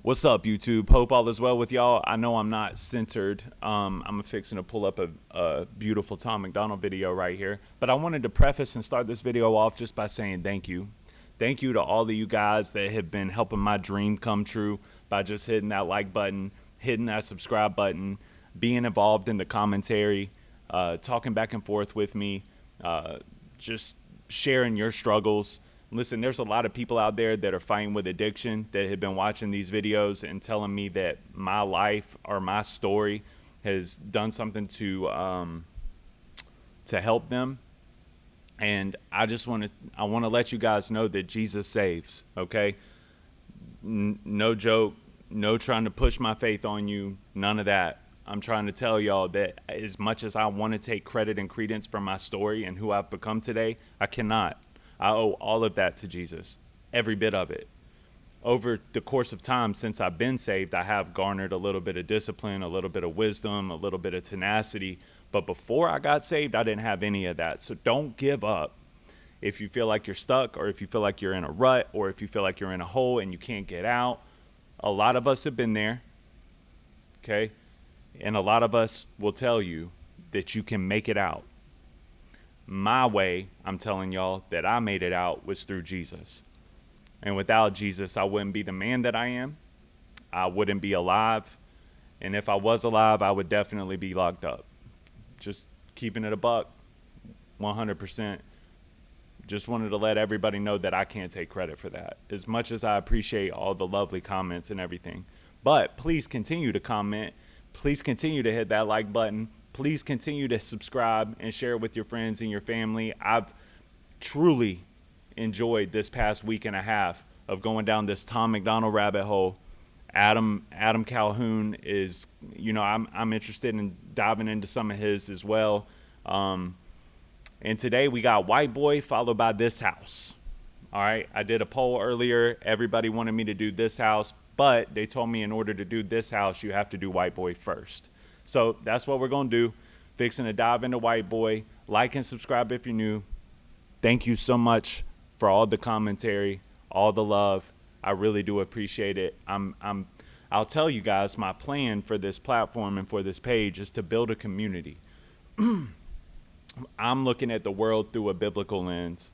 What's up, YouTube? Hope all is well with y'all. I know I'm not centered. I'm fixing to pull up a beautiful Tom McDonald video right here. But I wanted to preface and start this video off just by saying thank you. Thank you to all of you guys that have been helping my dream come true by just hitting that like button, hitting that subscribe button, being involved in the commentary, talking back and forth with me, just sharing your struggles. Listen, there's a lot of people out there that are fighting with addiction that have been watching these videos and telling me that my life or my story has done something to help them. And I want to let you guys know that Jesus saves, okay? No joke, no trying to push my faith on you, none of that. I'm trying to tell y'all that as much as I want to take credit and credence for my story and who I've become today, I cannot. I owe all of that to Jesus, every bit of it. Over the course of time since I've been saved, I have garnered a little bit of discipline, a little bit of wisdom, a little bit of tenacity. But before I got saved, I didn't have any of that. So don't give up. If you feel like you're stuck, or if you feel like you're in a rut, or if you feel like you're in a hole and you can't get out, a lot of us have been there, okay? And a lot of us will tell you that you can make it out. My way, I'm telling y'all, that I made it out was through Jesus. And without Jesus, I wouldn't be the man that I am. I wouldn't be alive. And if I was alive, I would definitely be locked up. Just keeping it a buck, 100%. Just wanted to let everybody know that I can't take credit for that, as much as I appreciate all the lovely comments and everything. But please continue to comment. Please continue to hit that like button. Please continue to subscribe and share it with your friends and your family. I've truly enjoyed this past week and a half of going down this Tom McDonald rabbit hole. Adam Calhoun is, I'm interested in diving into some of his as well. And today we got Whiteboy followed by This House. All right, I did a poll earlier. Everybody wanted me to do This House, but they told me in order to do This House, you have to do Whiteboy first. So that's what we're going to do. Fixing to dive into Whiteboy. Like and subscribe if you're new. Thank you so much for all the commentary, all the love. I really do appreciate it. I'll tell you guys, my plan for this platform and for this page is to build a community. I'm looking at the world through a biblical lens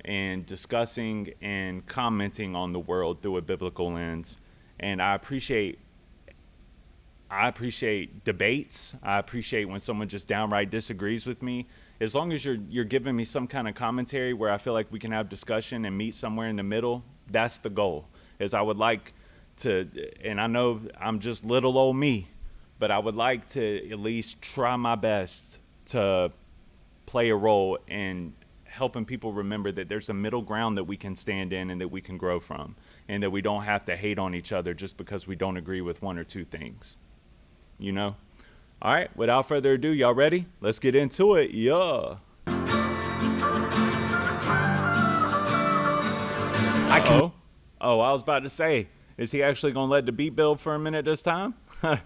and discussing and commenting on the world through a biblical lens. And I appreciate debates. I appreciate when someone just downright disagrees with me. As long as you're giving me some kind of commentary where I feel like we can have discussion and meet somewhere in the middle, that's the goal. Is I would like to, and I know I'm just little old me, but I would like to at least try my best to play a role in helping people remember that there's a middle ground that we can stand in and that we can grow from, and that we don't have to hate on each other just because we don't agree with one or two things. All right, without further ado, y'all ready? Let's get into it. Yeah. I was about to say, is he actually going to let the beat build for a minute this time? All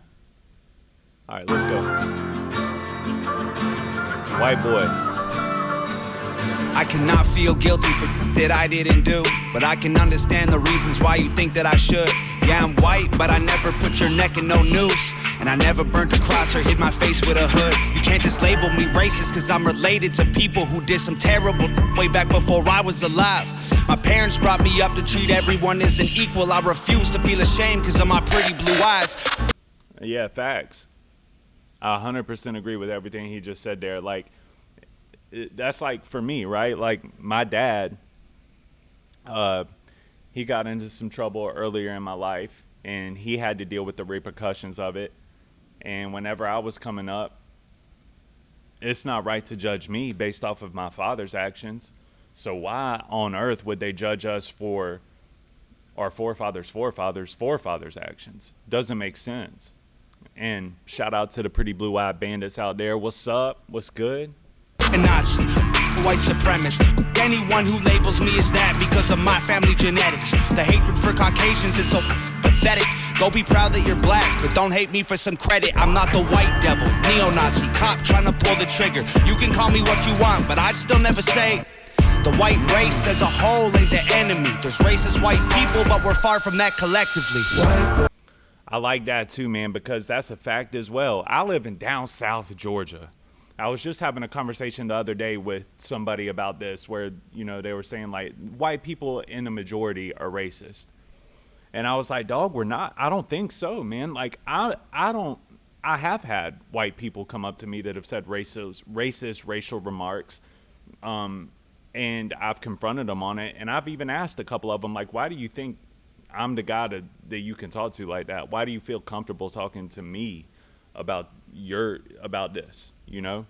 right, let's go. Whiteboy. I cannot feel guilty for that I didn't do, but I can understand the reasons why you think that I should. Yeah, I'm white, but I never put your neck in no noose, and I never burnt a cross or hid my face with a hood. You can't just label me racist, cause I'm related to people who did some terrible way back before I was alive. My parents brought me up to treat everyone as an equal. I refuse to feel ashamed cause of my pretty blue eyes. Yeah, facts. I 100% agree with everything he just said there. Like, that's like for me, right? Like my dad, he got into some trouble earlier in my life, and he had to deal with the repercussions of it. And whenever I was coming up, it's not right to judge me based off of my father's actions. So why on earth would they judge us for our forefathers' actions? Doesn't make sense. And shout out to the pretty blue-eyed bandits out there. What's up? What's good? A Nazi, white supremacist. Anyone who labels me as that because of my family genetics. The hatred for Caucasians is so pathetic. Go be proud that you're black, but don't hate me for some credit. I'm not the white devil, neo-Nazi, cop trying to pull the trigger. You can call me what you want, but I'd still never say The white race as a whole ain't the enemy. There's racist white people, but we're far from that collectively. I like that too, man, because that's a fact as well. I live in down south Georgia. I was just having a conversation the other day with somebody about this where, you know, they were saying like white people in the majority are racist. And I was like, dog, we're not. I don't think so, man. Like I have had white people come up to me that have said racist racial remarks. And I've confronted them on it. And I've even asked a couple of them, like, why do you think I'm the guy that you can talk to like that? Why do you feel comfortable talking to me about this, you know?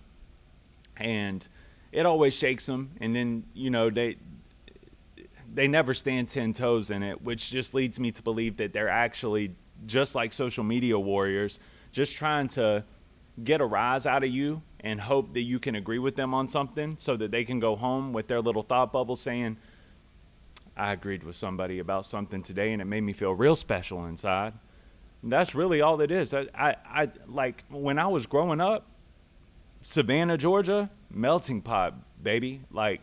And it always shakes them. And then, you know, they never stand 10 toes in it, which just leads me to believe that they're actually just like social media warriors, just trying to get a rise out of you and hope that you can agree with them on something so that they can go home with their little thought bubble saying, I agreed with somebody about something today and it made me feel real special inside. And that's really all it is. I like when I was growing up, Savannah, Georgia, melting pot, baby. Like,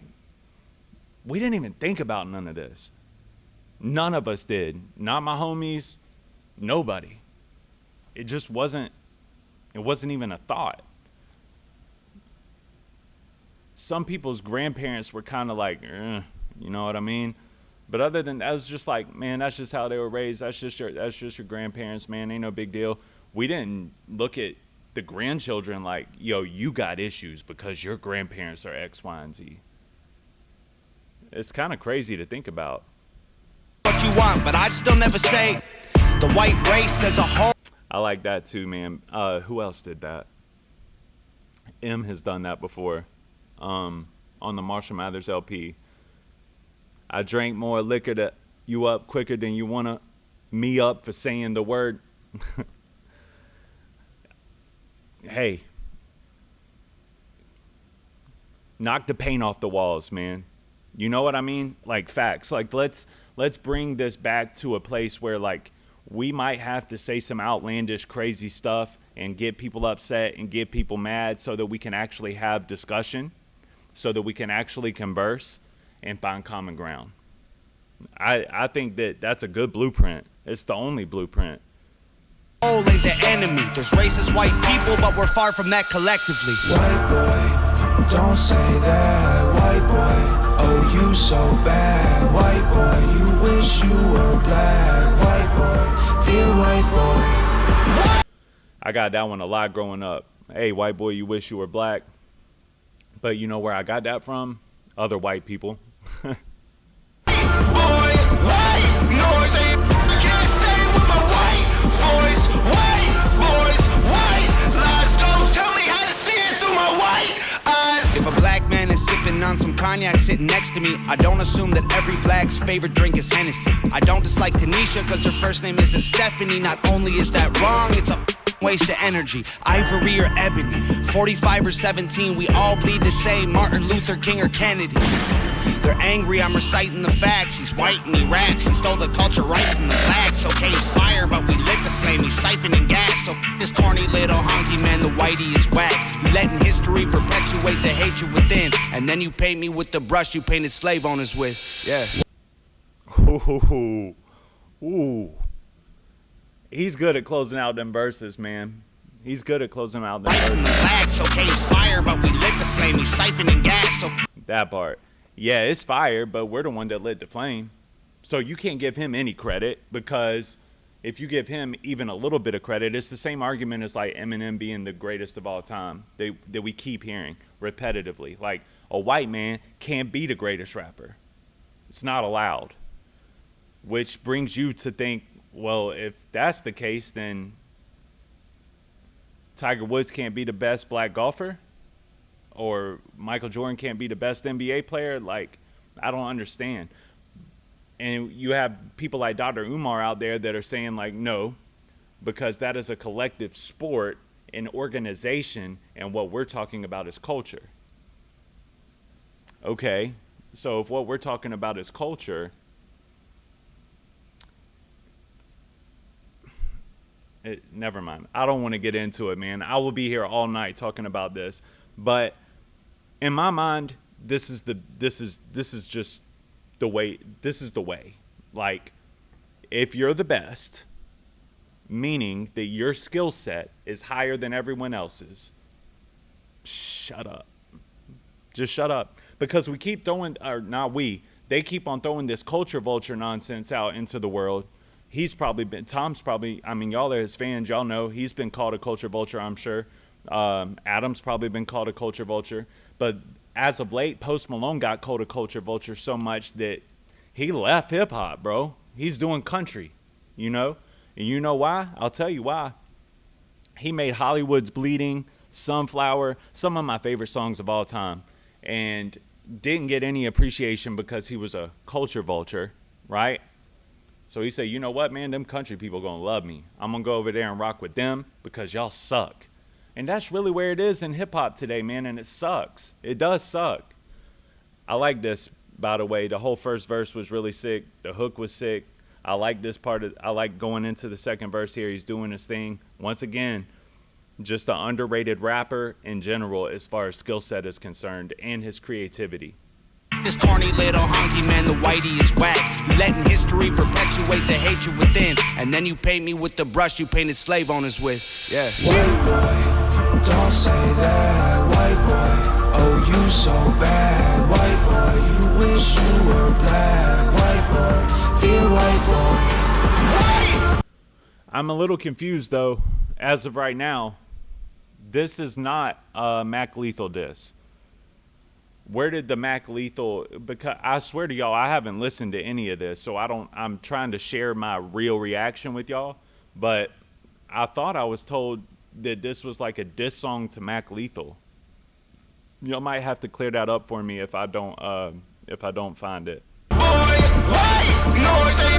we didn't even think about none of this. None of us did. Not my homies, nobody. It just wasn't even a thought. Some people's grandparents were kind of like, you know what I mean? But other than that, it was just like, man, that's just how they were raised. That's just your grandparents, man. Ain't no big deal. We didn't look at the grandchildren like, yo, you got issues because your grandparents are X, Y, and Z. It's kind of crazy to think about. What you want, but I'd still never say the white race as a whole. I like that too, man. Who else did that? M has done that before. On the Marshall Mathers LP. I drank more liquor to you up quicker than you wanna me up for saying the word. Hey, knock the paint off the walls, man. You know what I mean? Like, facts. Like, let's bring this back to a place where, like, we might have to say some outlandish, crazy stuff and get people upset and get people mad so that we can actually have discussion, so that we can actually converse and find common ground. I think that that's a good blueprint. It's the only blueprint. Ain't the enemy. There's racist white people, but we're far from that collectively. White boy, don't say that. White boy, oh you so bad. White boy, you wish you were black. White boy, dear white boy. I got that one a lot growing up. Hey, white boy, you wish you were black. But you know where I got that from? Other white people. If a black man is sipping on some cognac sitting next to me, I don't assume that every black's favorite drink is Hennessy. I don't dislike Tanisha cause her first name isn't Stephanie. Not only is that wrong, it's a waste of energy. Ivory or ebony, 45 or 17, we all bleed the same. Martin Luther King or Kennedy. They're angry, I'm reciting the facts. He's white and he raps, he stole the culture right from the blacks. Okay, he's fire, but we lit the flame, he's siphoning gas. So this corny little honky man, the whitey is whack. You letting history perpetuate the hatred within, and then you paint me with the brush you painted slave owners with. Yeah. Ooh. He's good at closing out them verses, man. He's good at closing out them Right from the verses. blacks, okay, he's fire, but we lit the flame, he's siphoning gas. So That part. Yeah, it's fire, but we're the one that lit the flame. So you can't give him any credit, because if you give him even a little bit of credit, it's the same argument as like Eminem being the greatest of all time that we keep hearing repetitively. Like, a white man can't be the greatest rapper. It's not allowed. Which brings you to think, well, if that's the case, then Tiger Woods can't be the best black golfer? Or Michael Jordan can't be the best NBA player? Like, I don't understand. And you have people like Dr. Umar out there that are saying, like, no, because that is a collective sport, an organization, and what we're talking about is culture. Okay, so if what we're talking about is culture, never mind. I don't want to get into it, man. I will be here all night talking about this. But in my mind, this is just the way. This is the way. Like, if you're the best, meaning that your skill set is higher than everyone else's, shut up. Just shut up. Because we keep throwing, or not we, they keep on throwing this culture vulture nonsense out into the world. Tom's probably, I mean, y'all are his fans. Y'all know he's been called a culture vulture, I'm sure. Adam's probably been called a culture vulture. But as of late, Post Malone got called a culture vulture so much that he left hip hop, bro. He's doing country, you know? And you know why? I'll tell you why. He made Hollywood's Bleeding, Sunflower, some of my favorite songs of all time, and didn't get any appreciation because he was a culture vulture, right? So he said, you know what, man, them country people gonna love me. I'm gonna go over there and rock with them because y'all suck. And that's really where it is in hip hop today, man, and it sucks. It does suck. I like this, by the way. The whole first verse was really sick. The hook was sick. I like this part I like going into the second verse here. He's doing his thing. Once again, just an underrated rapper in general as far as skill set is concerned and his creativity. This corny little honky man, the whitey is whack. You letting history perpetuate the hatred within, and then you paint me with the brush you painted slave owners with. Yeah. White boy, don't say that. White boy, oh you so bad. White boy, you wish you were black. White boy, dear white boy. I'm a little confused though. As of right now, this is not a Mac Lethal diss. Where did the Mac Lethal, because I swear to y'all, I haven't listened to any of this, so I'm trying to share my real reaction with y'all, but I thought I was told that this was like a diss song to Mac Lethal. Y'all might have to clear that up for me if I don't find it. Boy, white noise, I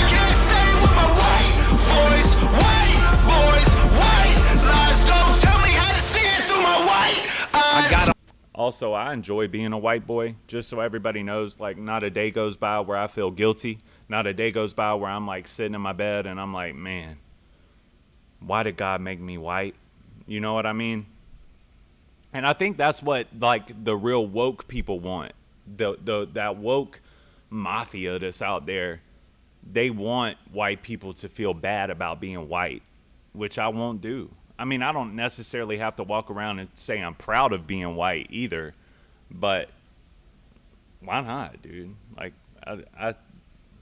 can't say with my white voice. White boys, white lies, don't tell me how to see it through my white eyes. I got a Also, I enjoy being a white boy, just so everybody knows, like, not a day goes by where I feel guilty. Not a day goes by where I'm, like, sitting in my bed and I'm like, man, why did God make me white? You know what I mean? And I think that's what, like, the real woke people want. That woke mafia that's out there, they want white people to feel bad about being white, which I won't do. I mean, I don't necessarily have to walk around and say I'm proud of being white either, but why not, dude? Like,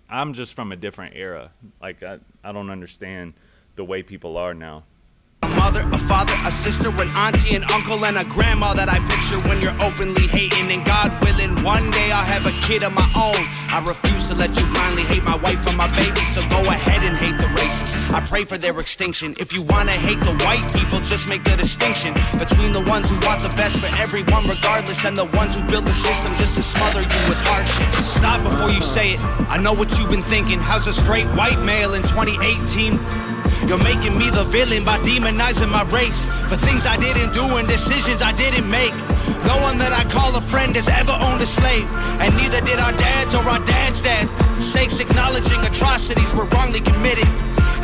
I'm just from a different era. Like, I don't understand the way people are now. mother, a father, a sister, an auntie, an uncle, and a grandma that I picture when you're openly hating. And God willing, one day I'll have a kid of my own. I refuse to let you blindly hate my wife and my baby, so go ahead and hate the races. I pray for their extinction. If you wanna hate the white people, just make the distinction between the ones who want the best for everyone regardless, and the ones who build the system just to smother you with hardship. Stop before you say it. I know what you've been thinking. How's a straight white male in 2018? You're making me the villain by demonizing my race for things I didn't do and decisions I didn't make. No one that I call a friend has ever owned a slave, and neither did our dads or our dads' dads. Sakes, acknowledging atrocities were wrongly committed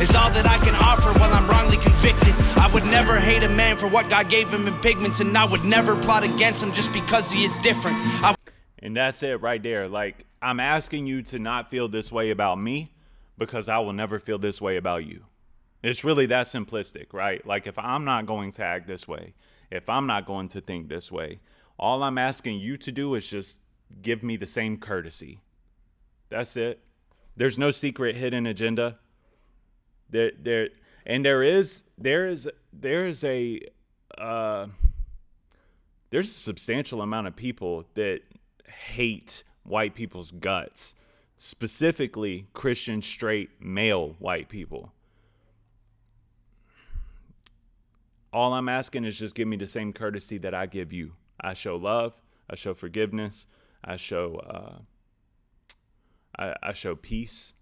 is all that I can offer while I'm wrongly convicted. I would never hate a man for what God gave him in pigments, and I would never plot against him just because he is different. And that's it right there. Like, I'm asking you to not feel this way about me because I will never feel this way about you. It's really that simplistic, right? Like, if I'm not going to act this way, if I'm not going to think this way, all I'm asking you to do is just give me the same courtesy. That's it. There's no secret hidden agenda. There is a substantial amount of people that hate white people's guts, specifically Christian straight male white people. All I'm asking is just give me the same courtesy that I give you. I show love, I show forgiveness, I show peace.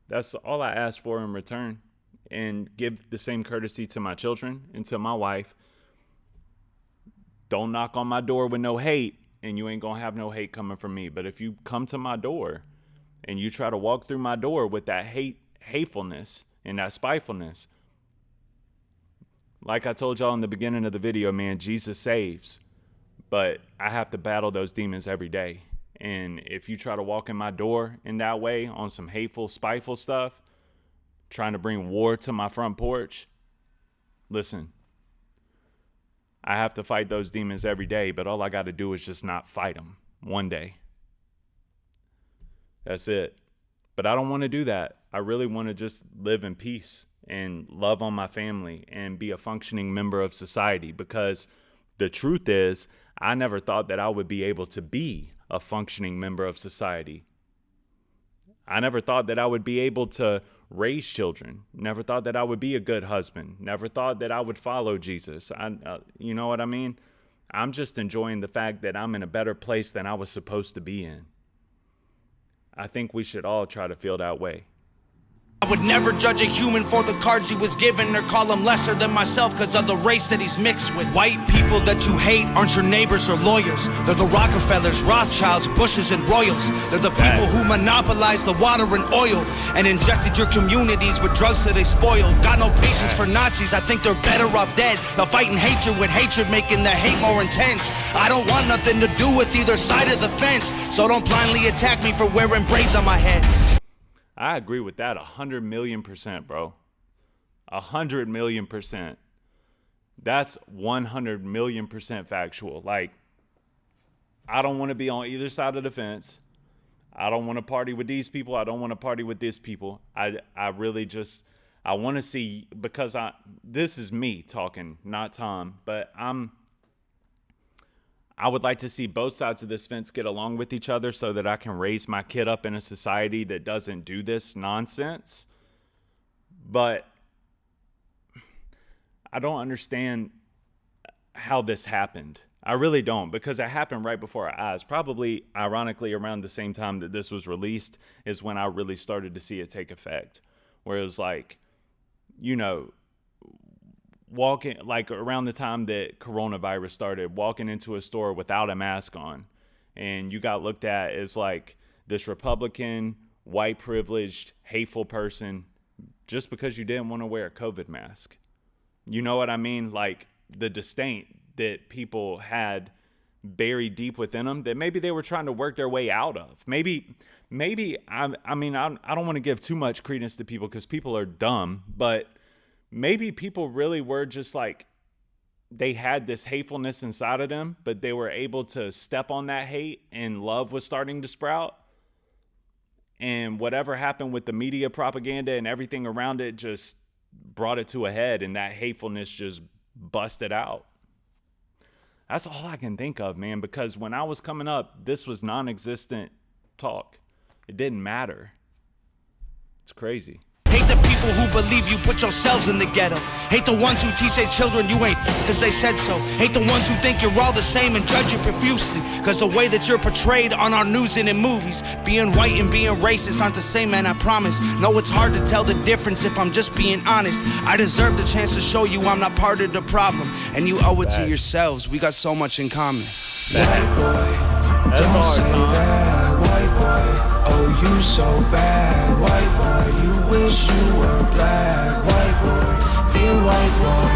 That's all I ask for in return. And give the same courtesy to my children and to my wife. Don't knock on my door with no hate, and you ain't gonna have no hate coming from me. But if you come to my door and you try to walk through my door with that hatefulness and that spitefulness, like I told y'all in the beginning of the video, man, Jesus saves. but I have to battle those demons every day. And if you try to walk in my door in that way on some hateful, spiteful stuff, trying to bring war to my front porch, listen, I have to fight those demons every day, but all I got to do is just not fight them one day. That's it. But I don't want to do that. I really want to just live in peace and love on my family and be a functioning member of society, because the truth is, I never thought that I would be able to be a functioning member of society. I never thought that I would be able to raise children. Never thought that I would be a good husband. Never thought that I would follow Jesus. You know what I mean? I'm just enjoying the fact that I'm in a better place than I was supposed to be in. I think we should all try to feel that way. I would never judge a human for the cards he was given, or call him lesser than myself because of the race that he's mixed with. White people that you hate aren't your neighbors or lawyers. They're the Rockefellers, Rothschilds, Bushes, and Royals. They're the people who monopolized the water and oil and injected your communities with drugs till they spoiled. Got no patience for Nazis, I think they're better off dead. They're fighting hatred with hatred, making the hate more intense. I don't want nothing to do with either side of the fence, so don't blindly attack me for wearing braids on my head. I agree with that 100 million%, bro. 100 million%. That's 100 million% factual. Like, I don't want to be on either side of the fence. I don't want to party with these people. I don't want to party with these people. I really just, I want to see, because this is me talking, not Tom, but I would like to see both sides of this fence get along with each other so that I can raise my kid up in a society that doesn't do this nonsense. But I don't understand how this happened. I really don't, because it happened right before our eyes. Probably, ironically, around the same time that this was released is when I really started to see it take effect. Where it was like, you know, walking, like around the time that coronavirus started, walking into a store without a mask on, and you got looked at as like this Republican, white privileged, hateful person just because you didn't want to wear a COVID mask. You know what I mean? Like the disdain that people had buried deep within them that maybe they were trying to work their way out of. Maybe I don't want to give too much credence to people because people are dumb, but maybe people really were just like, they had this hatefulness inside of them, but they were able to step on that hate and love was starting to sprout. And whatever happened with the media propaganda and everything around it just brought it to a head, and that hatefulness just busted out. That's all I can think of, man, because when I was coming up, this was non-existent talk. It didn't matter. It's crazy. Hate the people who believe you put yourselves in the ghetto. Hate the ones who teach their children you ain't cause they said so. Hate the ones who think you're all the same and judge you profusely cause the way that you're portrayed on our news and in movies. Being white and being racist aren't the same, man, I promise. No, it's hard to tell the difference if I'm just being honest. I deserve the chance to show you I'm not part of the problem, and you owe it to yourselves. We got so much in common. White boy, That's don't hard, say Tom. that. White boy, oh you so bad. White boy, you wish you were black. White boy, dear white boy.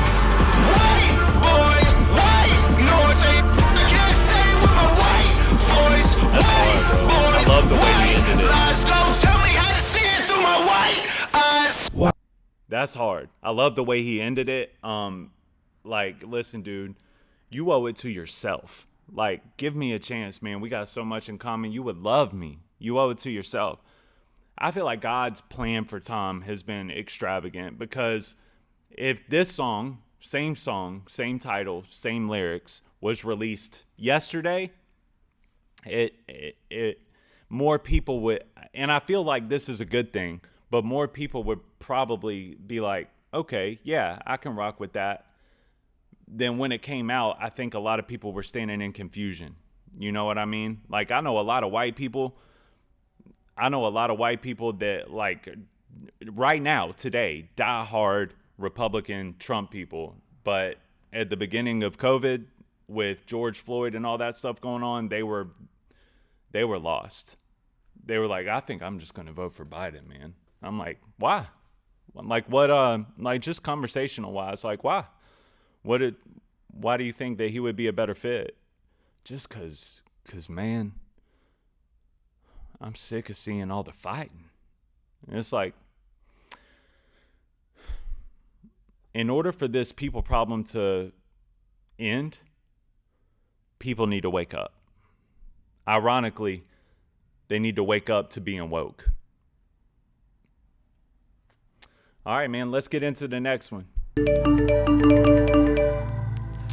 White boy, white noise. I can't say with my white voice. That's hard, bro. I love the way he ended it. Lies don't tell me how to see it through my white eyes. That's hard. I love the way he ended it. Like, listen, dude, you owe it to yourself. Like, give me a chance, man. We got so much in common. You would love me. You owe it to yourself. I feel like God's plan for Tom has been extravagant, because if this song, same title, same lyrics, was released yesterday, it more people would, and I feel like this is a good thing, but more people would probably be like, okay, yeah, I can rock with that. Then when it came out, I think a lot of people were standing in confusion. You know what I mean? Like, I know a lot of white people that, like, right now, today, diehard Republican Trump people. But at the beginning of COVID, with George Floyd and all that stuff going on, they were lost. They were like, I think I'm just going to vote for Biden, man. I'm like, why? I'm like, what? Like, just conversational wise, like, why? Why do you think that he would be a better fit? just cause man, I'm sick of seeing all the fighting. And it's like, in order for this people problem to end, people need to wake up. Ironically, they need to wake up to being woke. All right, man, let's get into the next one.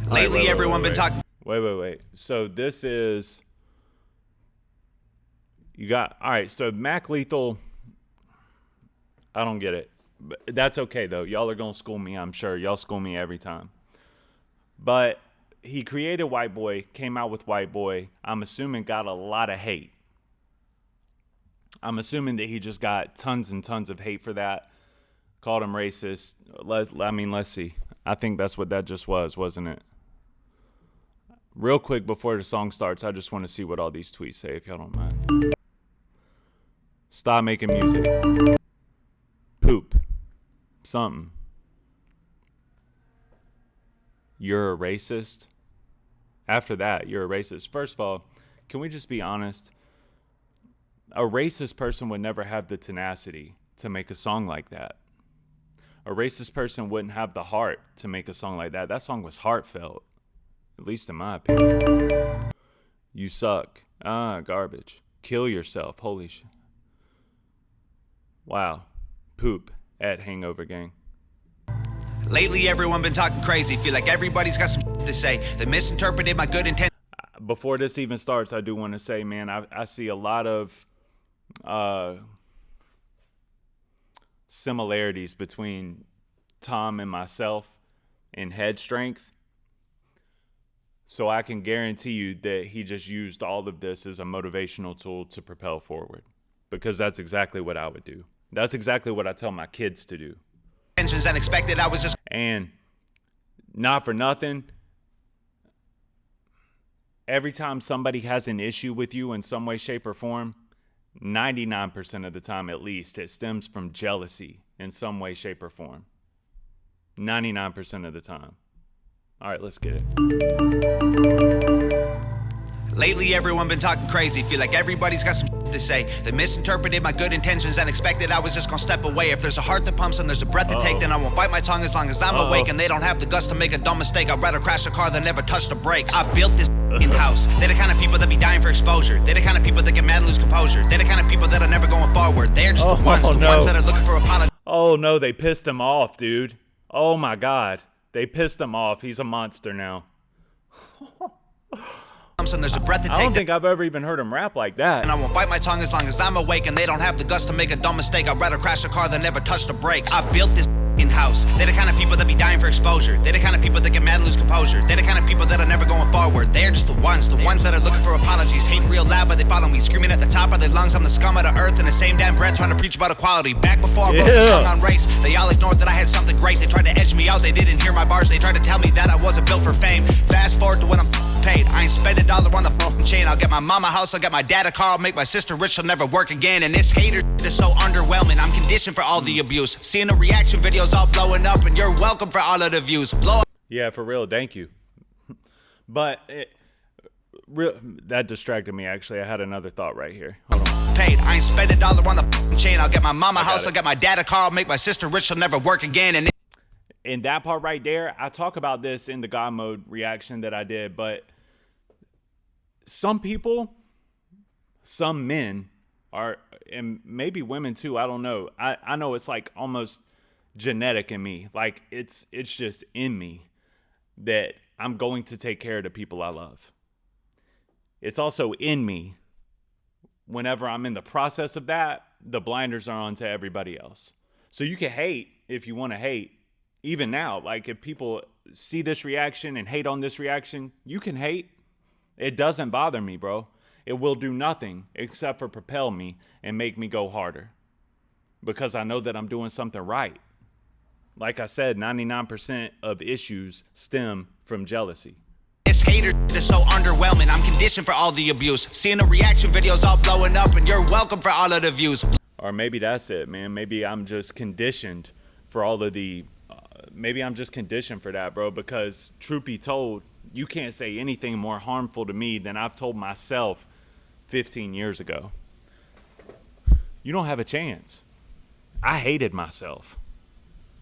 Lately, everyone been talking. Wait. So this is, you got, all right, so Mac Lethal, I don't get it. But that's okay, though. Y'all are going to school me, I'm sure. Y'all school me every time. But he created Whiteboy, came out with Whiteboy. I'm assuming got a lot of hate. I'm assuming that he just got tons and tons of hate for that. Called him racist. Let's see. I think that's what that just was, wasn't it? Real quick before the song starts, I just want to see what all these tweets say, if y'all don't mind. Stop making music. Poop. Something. You're a racist. After that, you're a racist. First of all, can we just be honest? A racist person would never have the tenacity to make a song like that. A racist person wouldn't have the heart to make a song like that. That song was heartfelt, at least in my opinion. You suck. Garbage. Kill yourself. Holy shit. Wow. Poop at Hangover Gang. Lately, everyone been talking crazy. Feel like everybody's got some to say. They misinterpreted my good intent. Before this even starts, I do want to say, man, I see a lot of similarities between Tom and myself in head strength. So I can guarantee you that he just used all of this as a motivational tool to propel forward, because that's exactly what I would do. That's exactly what I tell my kids to do. Tensions unexpected. I was just. And not for nothing, every time somebody has an issue with you in some way, shape, or form, 99% of the time at least, it stems from jealousy in some way, shape, or form. 99% of the time. All right, let's get it. Lately, everyone been talking crazy. Feel like everybody's got some to say. They misinterpreted my good intentions and expected I was just gonna step away. If there's a heart that pumps and there's a breath to take, then I won't bite my tongue as long as I'm awake. And they don't have the guts to make a dumb mistake. I'd rather crash a car than never touch the brakes. I built this in-house. They're the kind of people that be dying for exposure. They're the kind of people that get mad and lose composure. They're the kind of people that are never going forward. They're just the ones that are looking for apologies. Oh no, they pissed him off, dude. Oh my God. They pissed him off. He's a monster now. And there's a breath to take. I don't think I've ever even heard him rap like that. And I won't bite my tongue as long as I'm awake. And they don't have the guts to make a dumb mistake. I'd rather crash a car than never touch the brakes. I built this in-house. They're the kind of people that be dying for exposure. They're the kind of people that get mad and lose composure. They're the kind of people that are never going forward. They're just the ones that are looking for apologies. Hating real loud, but they follow me. Screaming at the top of their lungs, I'm the scum of the earth. In the same damn breath, trying to preach about equality. Back before I wrote the song on race, they all ignored that I had something great. They tried to edge me out, they didn't hear my bars. They tried to tell me that I wasn't built for fame. Fast forward to when I'm paid. I ain't spend a dollar on the fucking chain. I'll get my mama a house, I'll get my dad a car, I'll make my sister rich, she'll never work again. And this hater is so underwhelming. I'm conditioned for all the abuse. Seeing the reaction videos all blowing up, and you're welcome for all of the views. Blow up. Yeah, for real, thank you. But that distracted me, actually. I had another thought right here. Hold on. Paid. I ain't spend a dollar on the fucking chain. I'll get my mama a house, I'll get my dad a car, I'll make my sister rich, she'll never work again. And in that part right there, I talk about this in the God mode reaction that I did, but some people, some men are, and maybe women too, I don't know. I know it's like almost genetic in me. Like it's just in me that I'm going to take care of the people I love. It's also in me, whenever I'm in the process of that, the blinders are on to everybody else. So you can hate if you want to hate. Even now, like if people see this reaction and hate on this reaction, you can hate. It doesn't bother me, bro. It will do nothing except for propel me and make me go harder, because I know that I'm doing something right. Like I said, 99% of issues stem from jealousy. This hater is so underwhelming. I'm conditioned for all the abuse. Seeing the reaction videos all blowing up, and you're welcome for all of the views. Or maybe that's it, man. Maybe I'm just conditioned for all of the... maybe I'm just conditioned for that, bro, because truth be told, You can't say anything more harmful to me than I've told myself 15 years ago. You don't have a chance. I hated myself.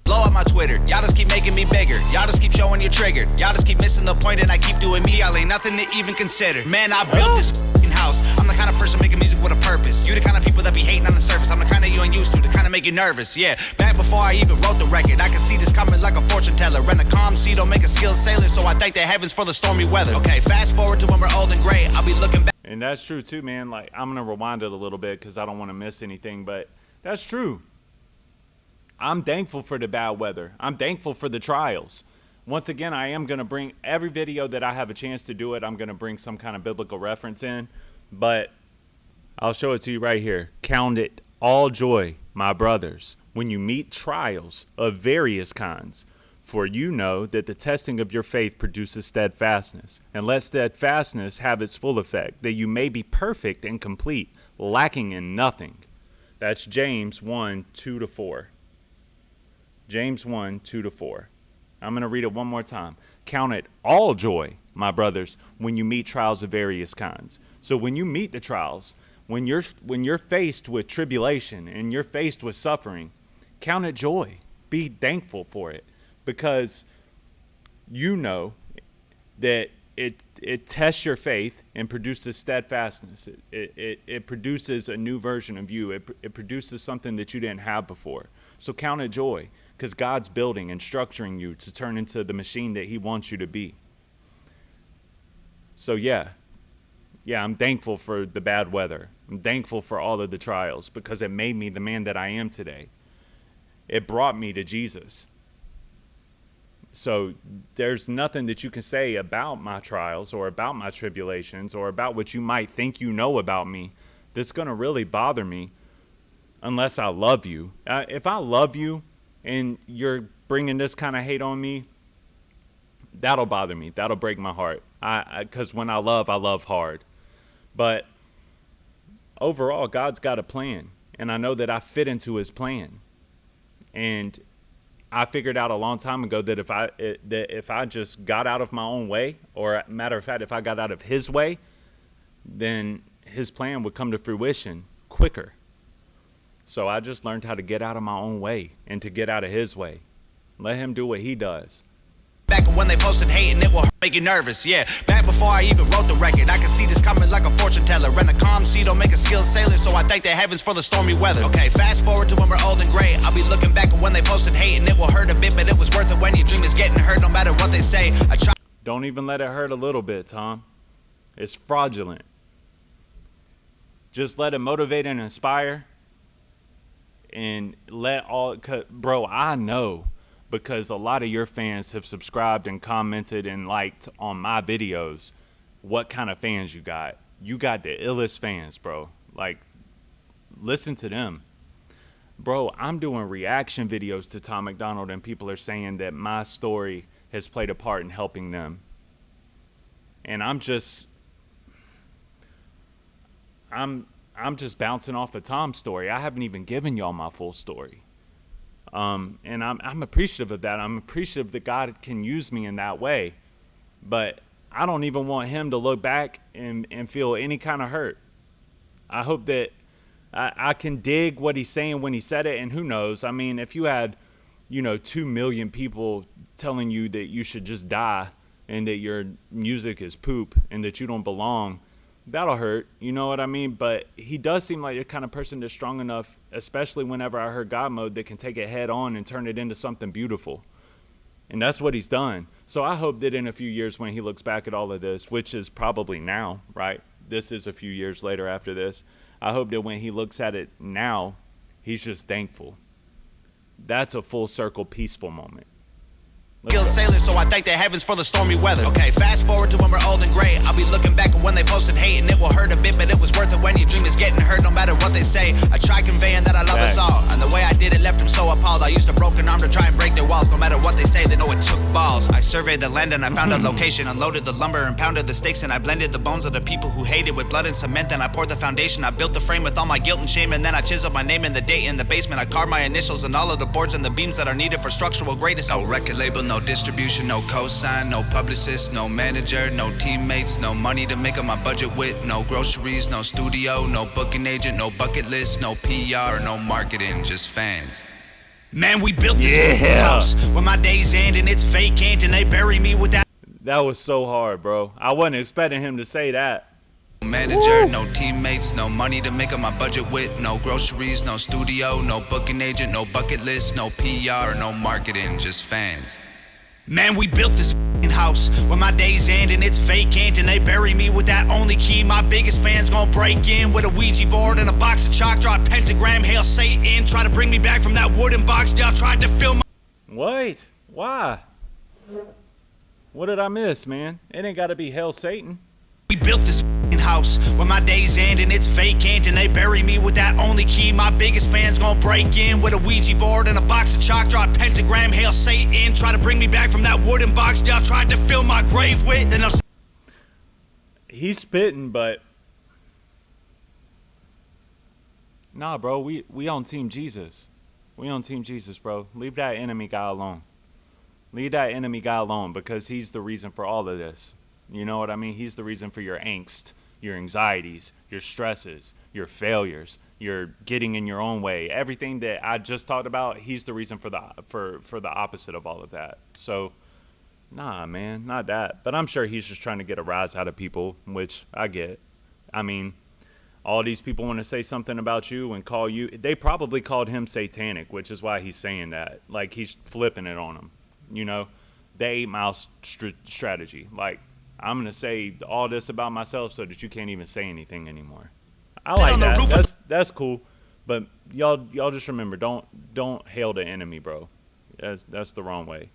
Blow up my Twitter, y'all just keep making me bigger. Y'all just keep showing you're triggered. Y'all just keep missing the point and I keep doing me. Y'all ain't nothing to even consider. Man, I built this f***ing house. I'm the kind of person making music with a purpose. You the kind of people that be hating on the surface. I'm the kind that you ain't used to kind of make you nervous. Yeah, back before I even wrote the record, I can see this coming like a fortune teller. Rent a calm sea, don't make a skilled sailor. So I thank the heavens for the stormy weather. Okay, fast forward to when we're old and gray. I'll be looking back. And that's true too, man. Like, I'm going to rewind it a little bit because I don't want to miss anything, but that's true. I'm thankful for the bad weather. I'm thankful for the trials. Once again, I am going to bring every video that I have a chance to do it. I'm going to bring some kind of biblical reference in, but I'll show it to you right here. Count it all joy, my brothers, when you meet trials of various kinds. For you know that the testing of your faith produces steadfastness. And let steadfastness have its full effect, that you may be perfect and complete, lacking in nothing. That's James 1:2-4. James 1:2-4. I'm going to read it one more time. Count it all joy, my brothers, when you meet trials of various kinds. So when you meet the trials, when you're faced with tribulation and you're faced with suffering, count it joy. Be thankful for it, because you know that it tests your faith and produces steadfastness. It produces a new version of you. It produces something that you didn't have before. So count it joy, because God's building and structuring you to turn into the machine that he wants you to be. So yeah, I'm thankful for the bad weather. I'm thankful for all of the trials, because it made me the man that I am today. It brought me to Jesus. So there's nothing that you can say about my trials or about my tribulations or about what you might think you know about me that's going to really bother me unless I love you. If I love you and you're bringing this kind of hate on me, that'll bother me. That'll break my heart. Because when I love hard. But overall, God's got a plan, and I know that I fit into his plan. And I figured out a long time ago that if I just got out of my own way, or matter of fact, if I got out of his way, then his plan would come to fruition quicker. So I just learned how to get out of my own way and to get out of his way. Let him do what he does. Back when they posted hate and it will make you nervous, yeah. Back before I even wrote the record, I can see this coming like a fortune teller. Rent a calm sea, don't make a skilled sailor. So I thank the heavens for the stormy weather. Okay, fast forward to when we're old and gray. I'll be looking back at when they posted hate and it will hurt a bit, but it was worth it when your dream is getting hurt no matter what they say. Don't even let it hurt a little bit, Tom. It's fraudulent. Just let it motivate and inspire. And bro, I know, because a lot of your fans have subscribed and commented and liked on my videos, what kind of fans you got. You got the illest fans, bro. Like, listen to them. Bro, I'm doing reaction videos to Tom MacDonald, and people are saying that my story has played a part in helping them. And I'm just bouncing off of Tom's story. I haven't even given y'all my full story. And I'm appreciative of that. I'm appreciative that God can use me in that way. But I don't even want him to look back and feel any kind of hurt. I hope that I can dig what he's saying when he said it. And who knows? I mean, if you had, 2 million people telling you that you should just die and that your music is poop and that you don't belong, that'll hurt, you know what I mean? But he does seem like the kind of person that's strong enough, especially whenever I heard God mode, that can take it head on and turn it into something beautiful. And that's what he's done. So I hope that in a few years when he looks back at all of this, which is probably now, right? This is a few years later after this. I hope that when he looks at it now, he's just thankful. That's a full circle peaceful moment. Skilled sailor, so I thank the heavens for the stormy weather. Okay, fast forward to when we're old and gray. I'll be looking back at when they posted hate and it will hurt a bit, but it was worth it when your dream is getting hurt no matter what they say. I try conveying that I love us all, and the way I did it left them so appalled. I used a broken arm to try and break their walls. No matter what they say, they know it took balls. I surveyed the land and I found a location, unloaded the lumber and pounded the stakes, and I blended the bones of the people who hated with blood and cement. Then I poured the foundation. I built the frame with all my guilt and shame, and then I chiseled my name and the date in the basement. I carved my initials and all of the boards and the beams that are needed for structural greatness. No record label, no distribution, no cosign, no publicist, no manager, no teammates, no money to make up my budget with, no groceries, no studio, no booking agent, no bucket list, no PR, no marketing, just fans. Man, we built this house when my days end and it's vacant and they bury me with that. That was so hard, bro. I wasn't expecting him to say that. Manager, no teammates, no money to make up my budget with, no groceries, no studio, no booking agent, no bucket list, no PR, no marketing, just fans. Man, we built this house when my days end and it's vacant and they bury me with that only key. My biggest fans gon' break in with a Ouija board and a box of chalk, draw a pentagram, hail Satan, try to bring me back from that wooden box. Y'all tried to fill my... Wait, why? What did I miss, man? It ain't gotta be Hail Satan. We built this house when my days end and it's vacant and they bury me with that only key. My biggest fans gon' break in with a Ouija board and a box of chalk, draw a pentagram, hail Satan, try to bring me back from that wooden box y'all tried to fill my grave with. Then He's spitting, but nah, bro, we on Team Jesus. We on Team Jesus, bro. Leave that enemy guy alone. Leave that enemy guy alone because he's the reason for all of this. You know what I mean? He's the reason for your angst, your anxieties, your stresses, your failures, your getting in your own way. Everything that I just talked about, he's the reason for the opposite of all of that. So, nah, man, not that. But I'm sure he's just trying to get a rise out of people, which I get. I mean, all these people want to say something about you and call you. They probably called him satanic, which is why he's saying that. Like, he's flipping it on them. You know, the 8 Mile strategy. Like, I'm going to say all this about myself so that you can't even say anything anymore. I like that. That's cool. But y'all just remember, don't hail the enemy, bro. That's the wrong way.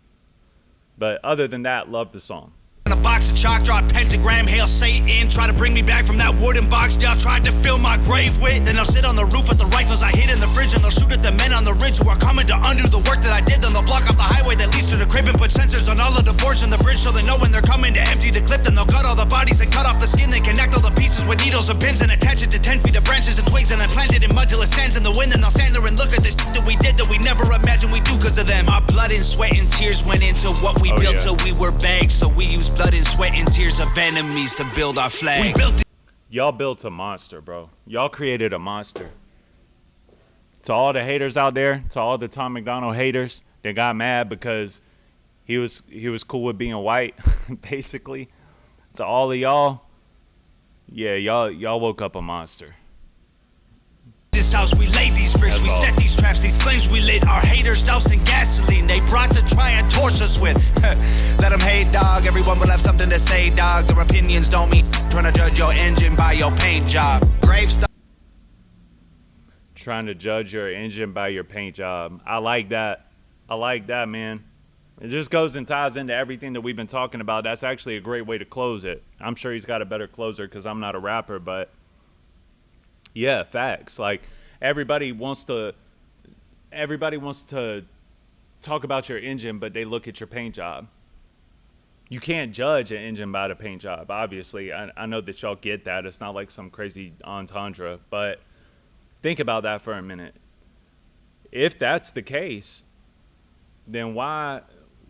But other than that, love the song. in a box of chalk, draw a pentagram, hail Satan, try to bring me back from that wooden box y'all tried to fill my grave with. Then they'll sit on the roof with the rifles I hid in the fridge, and they'll shoot at the men on the ridge who are coming to undo the work that I did. Then they'll block off the highway that leads to the crib and put sensors on all of the boards on the bridge so they know when they're coming to empty the clip. Then they'll gut all the bodies and cut off the skin, then connect all the pieces with needles and pins and attach it to 10 feet of branches and twigs, and then plant it in mud till it stands in the wind. Then they'll stand there and look at this that we did that we never imagined we do because of them. Our blood and sweat and tears went into what we built till we were bagged, so we use blood and sweat and tears of enemies to build our flag. We built Y'all built a monster, bro. Y'all created a monster. To all the haters out there, to all the Tom McDonald haters that got mad because he was cool with being white, basically. To all of y'all, yeah, y'all woke up a monster. this house, we laid these bricks, we set these traps, these flames we lit. Our haters doused in gasoline, they brought to try and torch us with. Let them hate, dog, everyone will have something to say, dog. Their opinions don't mean trying to judge your engine by your paint job. Gravestone. Trying to judge your engine by your paint job. I like that. I like that, man. It just goes and ties into everything that we've been talking about. That's actually a great way to close it. I'm sure he's got a better closer because I'm not a rapper, but yeah, facts. Like everybody wants to talk about your engine, but they look at your paint job. You can't judge an engine by the paint job, obviously. I know that y'all get that. It's not like some crazy entendre, but think about that for a minute. If that's the case, then why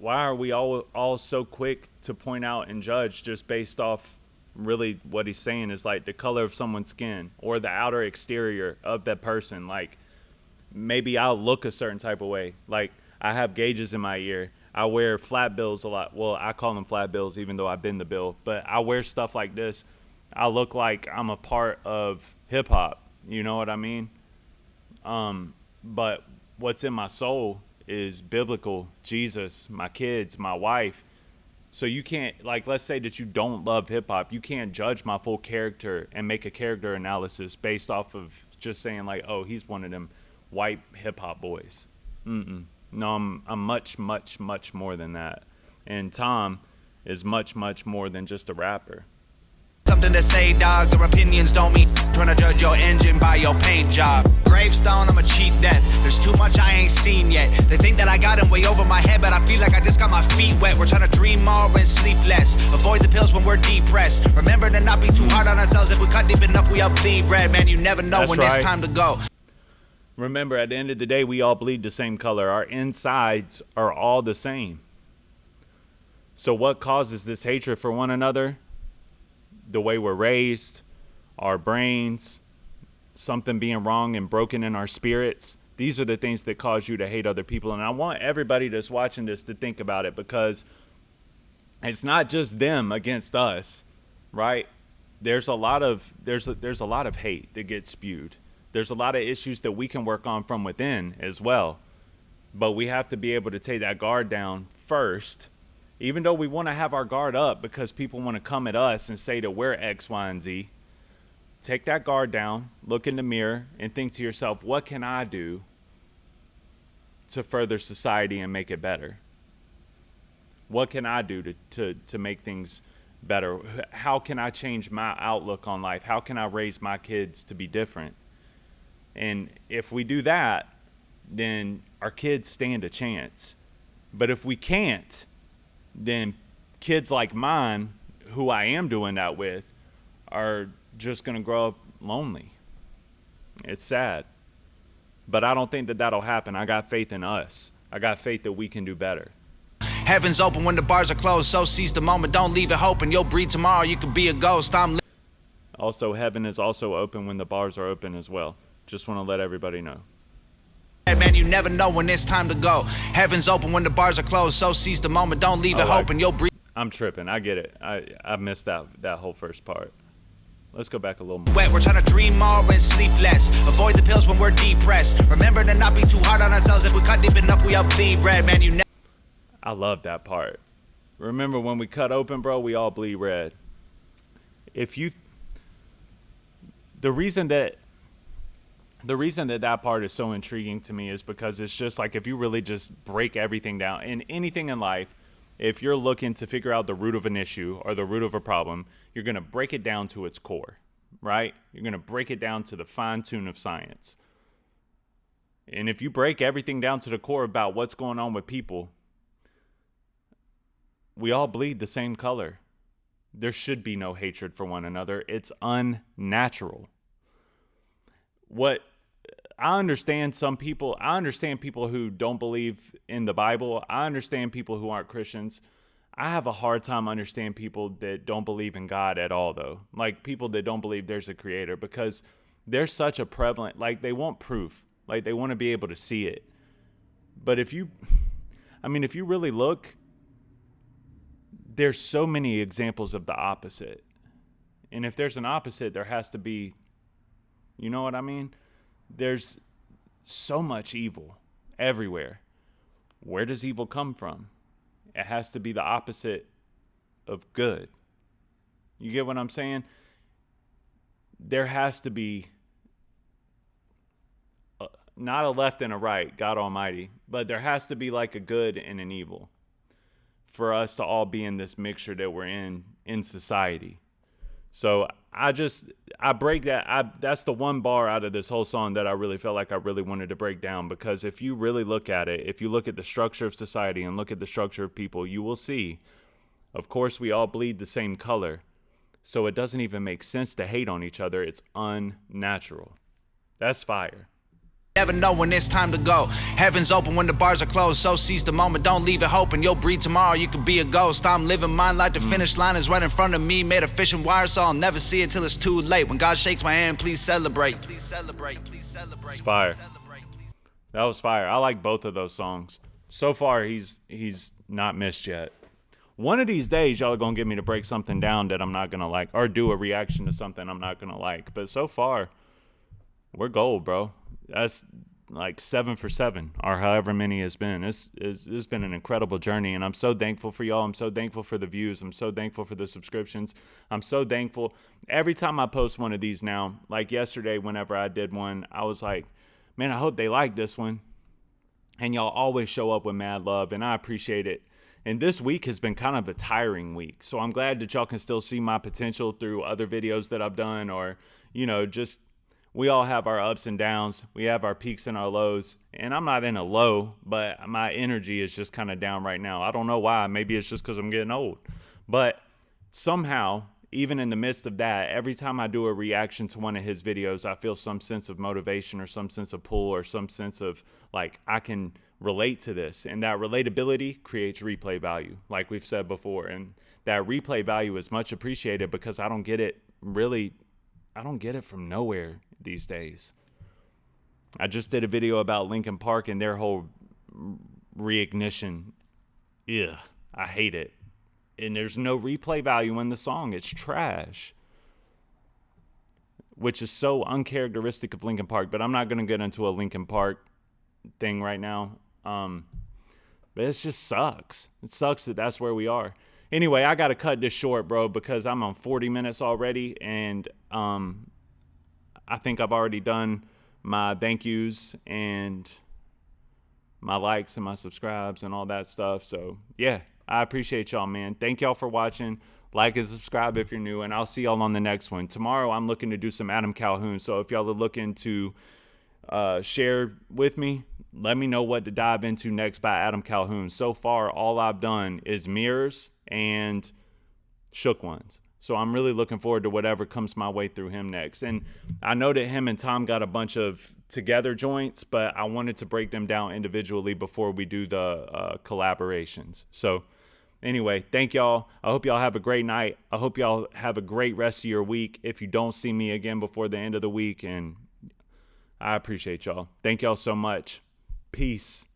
are we all so quick to point out and judge just based off really what he's saying is like the color of someone's skin or the outer exterior of that person? Like maybe I'll look a certain type of way. Like I have gauges in my ear. I wear flat bills a lot. Well, I call them flat bills even though I've been the bill, but I wear stuff like this. I look like I'm a part of hip hop. You know what I mean? But what's in my soul is biblical, Jesus, my kids, my wife. So you can't, like, let's say that you don't love hip hop. You can't judge my full character and make a character analysis based off of just saying like, oh, he's one of them white hip hop boys. No, I'm much, much, much more than that. And Tom is much, much more than just a rapper. Something to say, dog. Their opinions don't mean trying to judge your engine by your paint job. Gravestone, I'm a cheap death. There's too much I ain't seen yet. They think that I got them way over my head, but I feel like I just got my feet wet. We're trying to dream more and sleep less. Avoid the pills when we're depressed. Remember to not be too hard on ourselves. If we cut deep enough, we all bleed red. Man, you never know when it's time to go. Remember, at the end of the day, we all bleed the same color. Our insides are all the same. So what causes this hatred for one another? The way we're raised, our brains, something being wrong and broken in our spirits. These are the things that cause you to hate other people. And I want everybody that's watching this to think about it, because it's not just them against us, right? There's a lot of hate that gets spewed. There's a lot of issues that we can work on from within as well. But we have to be able to take that guard down first, even though we want to have our guard up because people want to come at us and say that we're X, Y, and Z. Take that guard down, look in the mirror, and think to yourself, what can I do to further society and make it better? What can I do to make things better? How can I change my outlook on life? How can I raise my kids to be different? And if we do that, then our kids stand a chance. But if we can't, then kids like mine, who I am doing that with, are just going to grow up lonely. It's sad. But I don't think that that'll happen. I got faith in us. I got faith that we can do better. Heaven's open when the bars are closed, so seize the moment, don't leave it hoping. You'll breathe tomorrow, you could be a ghost. Also, heaven is also open when the bars are open as well. Just want to let everybody know. Man, you never know when it's time to go. Heaven's open when the bars are closed, so seize the moment, don't leave it hoping. You'll breathe. I'm tripping. I get it. I missed that whole first part. Let's go back a little more. We're trying to dream more and sleep less. Avoid the pills when we're depressed. Remember to not be too hard on ourselves. If we cut deep enough, we all bleed red. Man, you never. I love that part. Remember when we cut open, bro, we all bleed red. The reason that part is so intriguing to me is because it's just like, if you really just break everything down in anything in life, if you're looking to figure out the root of an issue or the root of a problem, you're going to break it down to its core, right? You're going to break it down to the fine tune of science. And if you break everything down to the core about what's going on with people, we all bleed the same color. There should be no hatred for one another. It's unnatural. I understand people who don't believe in the Bible. I understand people who aren't Christians. I have a hard time understanding people that don't believe in God at all, though. Like people that don't believe there's a creator, because there's such a prevalent, like they want proof. Like they want to be able to see it. But if you really look, there's so many examples of the opposite. And if there's an opposite, there has to be, you know what I mean? There's so much evil everywhere. Where does evil come from? It has to be the opposite of good. You get what I'm saying? There has to be not a left and a right, God Almighty, but there has to be like a good and an evil for us to all be in this mixture that we're in society. So I break that. That's the one bar out of this whole song that I really felt like I really wanted to break down, because if you really look at it, if you look at the structure of society and look at the structure of people, you will see, of course, we all bleed the same color. So it doesn't even make sense to hate on each other. It's unnatural. That's fire. Never know when it's time to go. Heaven's open when the bars are closed, so seize the moment, don't leave it hoping. You'll breathe tomorrow, you could be a ghost. I'm living mine like the finish line is right in front of me, made of fishing wire, so I'll never see it till it's too late. When God shakes my hand, please celebrate. Please celebrate, please celebrate. It's fire. That was fire. I like both of those songs. So far, he's not missed yet. One of these days, y'all are going to get me to break something down that I'm not going to like, or do a reaction to something I'm not going to like. But so far, we're gold, bro. That's like 7 for 7, or however many it's been. It's been an incredible journey, and I'm so thankful for y'all. I'm so thankful for the views. I'm so thankful for the subscriptions. I'm so thankful. Every time I post one of these now, like yesterday, whenever I did one, I was like, man, I hope they like this one. And y'all always show up with mad love, and I appreciate it. And this week has been kind of a tiring week, so I'm glad that y'all can still see my potential through other videos that I've done, or, just we all have our ups and downs. We have our peaks and our lows. And I'm not in a low, but my energy is just kind of down right now. I don't know why. Maybe it's just because I'm getting old. But somehow, even in the midst of that, every time I do a reaction to one of his videos, I feel some sense of motivation or some sense of pull or some sense of like I can relate to this. And that relatability creates replay value, like we've said before. And that replay value is much appreciated because I don't get it from nowhere these days. I just did a video about Linkin Park and their whole reignition. Ugh, I hate it. And there's no replay value in the song. It's trash. Which is so uncharacteristic of Linkin Park. But I'm not going to get into a Linkin Park thing right now. But it just sucks. It sucks that that's where we are. Anyway, I got to cut this short, bro, because I'm on 40 minutes already. And I think I've already done my thank yous and my likes and my subscribes and all that stuff. So, yeah, I appreciate y'all, man. Thank y'all for watching. Like and subscribe if you're new, and I'll see y'all on the next one. Tomorrow, I'm looking to do some Adam Calhoun. So if y'all are looking to share with me, let me know what to dive into next by Adam Calhoun. So far, all I've done is Mirrors and Shook Ones. So I'm really looking forward to whatever comes my way through him next. And I know that him and Tom got a bunch of together joints, but I wanted to break them down individually before we do the collaborations. So anyway, thank y'all. I hope y'all have a great night. I hope y'all have a great rest of your week if you don't see me again before the end of the week. And I appreciate y'all. Thank y'all so much. Peace.